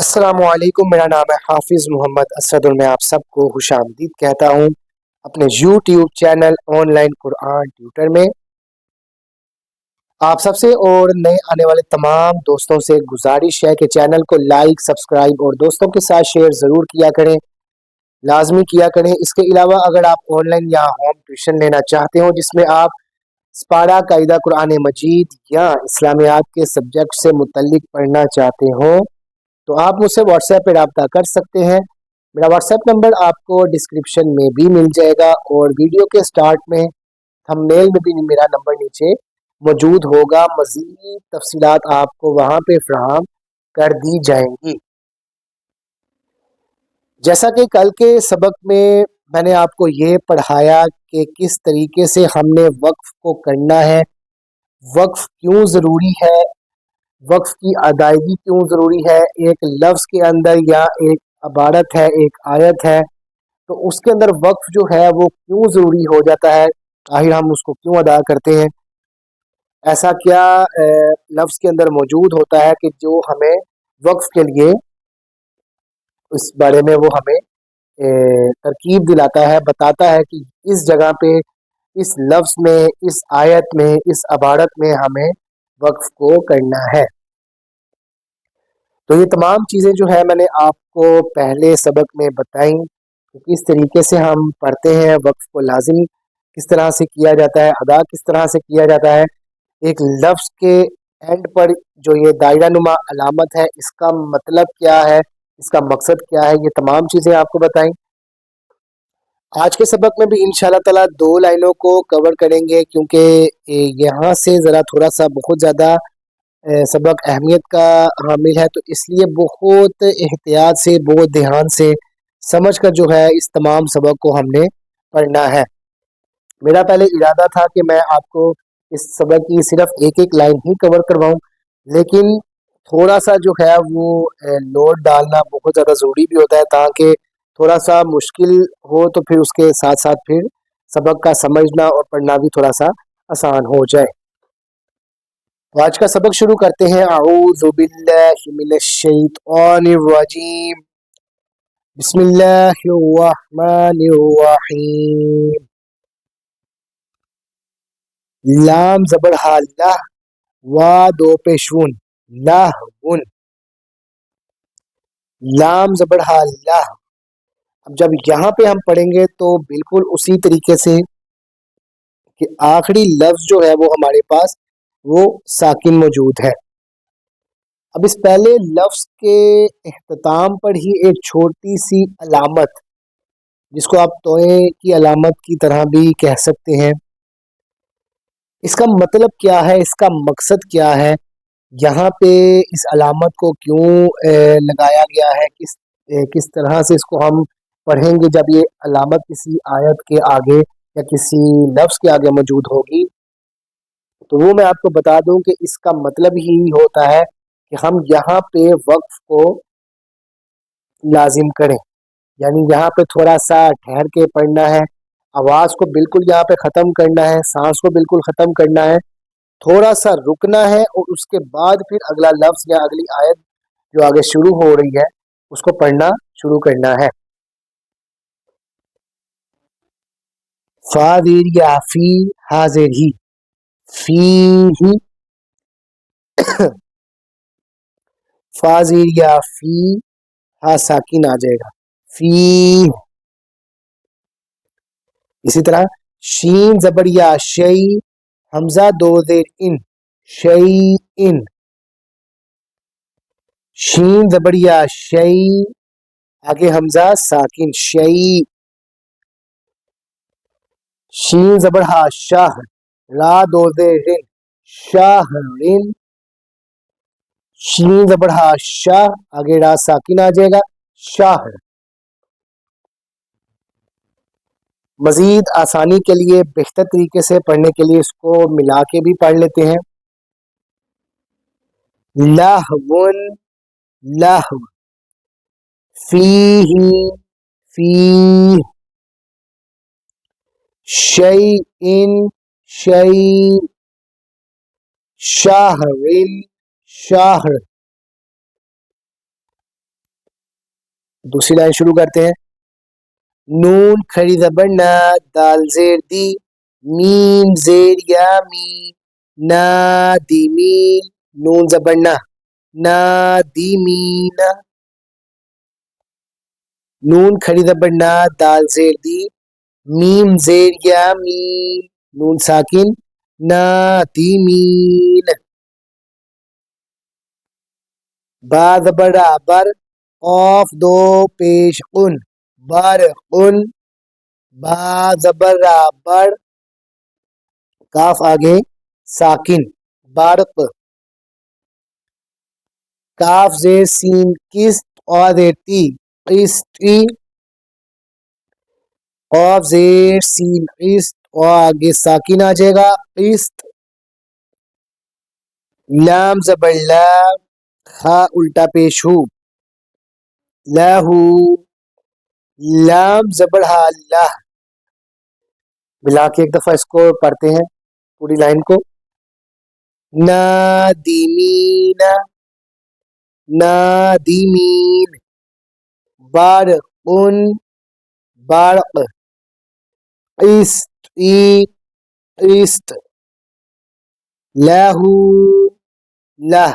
अस्सलामुअलैकुम। मेरा नाम है हाफिज़ मोहम्मद असद और मैं आप सबको खुश आमदीद कहता हूँ अपने YouTube channel online Quran tutor में। आप सबसे और नए आने वाले तमाम दोस्तों से गुजारिश है कि चैनल को लाइक, सब्सक्राइब और दोस्तों के साथ शेयर ज़रूर किया करें, लाजमी किया करें। इसके अलावा अगर आप ऑनलाइन या होम ट्यूशन लेना चाहते हो जिसमें आप स्पारा, कायदा, कुरान मजीद या इस्लामियात के सब्जेक्ट से मुतल्लिक पढ़ना चाहते हो तो आप मुझसे व्हाट्सएप पे रब्ता कर सकते हैं। मेरा व्हाट्सएप नंबर आपको डिस्क्रिप्शन में भी मिल जाएगा और वीडियो के स्टार्ट में थंबनेल में भी मेरा नंबर नीचे मौजूद होगा। मज़ीद तफसीलात आपको वहाँ पे फराहम कर दी जाएंगी। जैसा कि कल के सबक में मैंने आपको ये पढ़ाया कि किस तरीके से हमने वक्फ को करना है, वक्फ क्यों ज़रूरी है, वक्फ की अदायगी क्यों ज़रूरी है। एक लफ्ज़ के अंदर या एक इबारत है, एक आयत है, तो उसके अंदर वक्फ जो है वो क्यों ज़रूरी हो जाता है, आखिर हम उसको क्यों अदा करते हैं। ऐसा क्या लफ्ज़ के अंदर मौजूद होता है कि जो हमें वक्फ के लिए इस बारे में वो हमें तरकीब दिलाता है, बताता है कि इस जगह पे, इस लफ्ज़ में, इस आयत में, इस इबारत में हमें वक्फ को करना है। तो ये तमाम चीज़ें जो है मैंने आपको पहले सबक में बताई कि किस तरीके से हम पढ़ते हैं, वक्फ को लाजिम किस तरह से किया जाता है, अदा किस तरह से किया जाता है। एक लफ्ज़ के एंड पर जो ये दायरा नुमा अलामत है, इसका मतलब क्या है, इसका मकसद क्या है, ये तमाम चीज़ें आपको बताई। आज के सबक में भी इंशाल्लाह ताला 2 लाइनों को कवर करेंगे क्योंकि यहाँ से ज़रा थोड़ा सा बहुत ज़्यादा सबक अहमियत का हामिल है, तो इसलिए बहुत एहतियात से, बहुत ध्यान से समझ कर जो है इस तमाम सबक को हमने पढ़ना है। मेरा पहले इरादा था कि मैं आपको इस सबक की सिर्फ एक एक लाइन ही कवर करवाऊं, लेकिन थोड़ा सा जो है वो लोड डालना बहुत ज़्यादा ज़रूरी भी होता है ताकि थोड़ा सा मुश्किल हो तो फिर उसके साथ साथ फिर सबक का समझना और पढ़ना भी थोड़ा सा आसान हो जाए। तो आज का सबक शुरू करते हैं। अऊज़ु बिल्लाहि मिनश शैतानिर रजीम, बिस्मिल्लाहिर रहमानिर रहीम। लाम ज़बर हा लह, वा दो पेशवुन, लहवुन। लाम ज़बर हा लह। अब जब यहाँ पे हम पढ़ेंगे तो बिल्कुल उसी तरीके से कि आखिरी लफ्ज़ जो है वो हमारे पास वो साकिन मौजूद है। अब इस पहले लफ्ज़ के इख्तिताम पर ही एक छोटी सी अलामत, जिसको आप तोए की अलामत की तरह भी कह सकते हैं, इसका मतलब क्या है, इसका मकसद क्या है, यहाँ पे इस अलामत को क्यों लगाया गया है, किस तरह से इसको हम पढ़ेंगे जब ये अलामत किसी आयत के आगे या किसी लफ्ज़ के आगे मौजूद होगी। तो वो मैं आपको बता दूं कि इसका मतलब ही होता है कि हम यहाँ पे वक्फ को लाजिम करें, यानी यहाँ पे थोड़ा सा ठहर के पढ़ना है, आवाज़ को बिल्कुल यहाँ पे ख़त्म करना है, सांस को बिल्कुल ख़त्म करना है, थोड़ा सा रुकना है और उसके बाद फिर अगला लफ्ज़ या अगली आयत जो आगे शुरू हो रही है उसको पढ़ना शुरू करना है। फादिर या फी, हाजिर ही, फी ही, फाजिर या फी, हा साकिन आ जाएगा, फी। इसी तरह शीन जबर या शई, हमजा दो जेर इन, शई इन। शीन जबर या शई, आगे हमजा साकिन, शई। शीन जबर हा शाह, रा दो जेर रिन, शाहरिन। शीन जबर हा शाह, आगे रा साकिन आ जाएगा, शाह। मजीद आसानी के लिए, बेहतर तरीके से पढ़ने के लिए इसको मिला के भी पढ़ लेते हैं। लहवुन, लहव, फीही, फीह, शैइन, शै, शाहरिन, शाहर। دوسری لائن شروع کرتے ہیں. نون کھڑی زبر نا، دال زیر دی، میم زیر یا می، نا دی مین، نون زبر نا، نا دی مین. نون کھڑی زبر نا، دال زیر دی، میم زیر یا می، نون ساکن، نا دی مین. با زبر بر، قاف دو پیش قن، بر قن. با زبر بر، کاف آگے ساکن، برق. کاف زیر سین کست، آ زیر تی، قسطی. قاف زیر سین قسط، آ آگے ساکن آ جائے گا، قسط. لام زبر لا، خا الٹا پیش ہو، لہو. لام زبر ہا، لہ. ملا کے ایک دفعہ اس کو پڑھتے ہیں پوری لائن کو. نادمین، نادمین. برق، برق. قسط، قسط. لہو، لہ.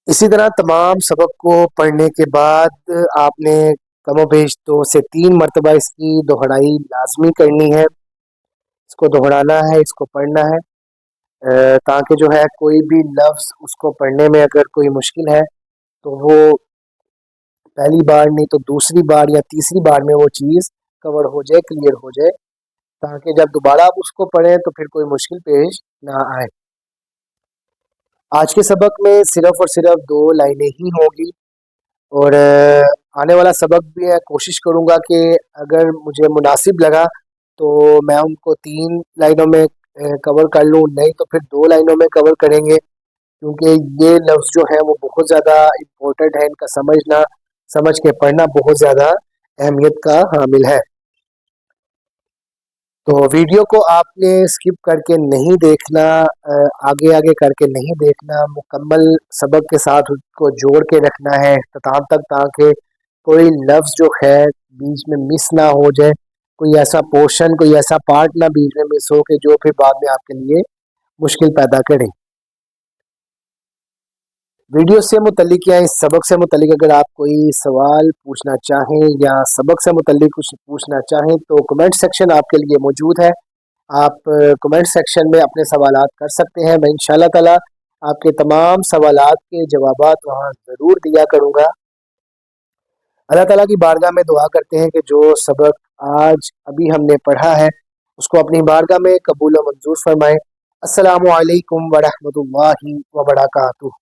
اسی طرح تمام سبق کو پڑھنے کے بعد آپ نے کم و بیش 2 سے 3 مرتبہ اس کی دہرائی لازمی کرنی ہے. اس کو دہرانا ہے، اس کو پڑھنا ہے، تاکہ جو ہے کوئی بھی لفظ اس کو پڑھنے میں اگر کوئی مشکل ہے تو وہ پہلی بار نہیں تو دوسری بار یا تیسری بار میں وہ چیز کور ہو جائے، کلیئر ہو جائے، تاکہ جب دوبارہ آپ اس کو پڑھیں تو پھر کوئی مشکل پیش نہ آئے. آج کے سبق میں صرف اور صرف 2 لائنیں ہی ہوں گی، اور آنے والا سبق بھی ہے کوشش کروں گا کہ اگر مجھے مناسب لگا تو میں ان کو 3 لائنوں میں کور کر لوں، نہیں تو پھر 2 لائنوں میں کور کریں گے، کیونکہ یہ لفظ جو ہے وہ بہت زیادہ امپورٹنٹ ہے. ان کا سمجھنا، سمجھ کے پڑھنا بہت زیادہ اہمیت کا حامل ہے. تو ویڈیو کو آپ نے اسکپ کر کے نہیں دیکھنا، آگے آگے کر کے نہیں دیکھنا، مکمل سبق کے ساتھ اس کو جوڑ کے رکھنا ہے اختتام تک، تاکہ کوئی لفظ جو ہے بیچ میں مس نہ ہو جائے، کوئی ایسا پورشن، کوئی ایسا پارٹ نہ بیچ میں مس ہو کہ جو پھر بعد میں آپ کے لیے مشکل پیدا کرے. ویڈیو سے متعلق یا اس سبق سے متعلق اگر آپ کوئی سوال پوچھنا چاہیں یا سبق سے متعلق کچھ پوچھنا چاہیں تو کمنٹ سیکشن آپ کے لیے موجود ہے. آپ کمنٹ سیکشن میں اپنے سوالات کر سکتے ہیں. میں انشاءاللہ تعالی آپ کے تمام سوالات کے جوابات وہاں ضرور دیا کروں گا. اللہ تعالیٰ کی بارگاہ میں دعا کرتے ہیں کہ جو سبق آج ابھی ہم نے پڑھا ہے اس کو اپنی بارگاہ میں قبول و منظور فرمائے. السلام علیکم ورحمۃ اللہ وبرکاتہ.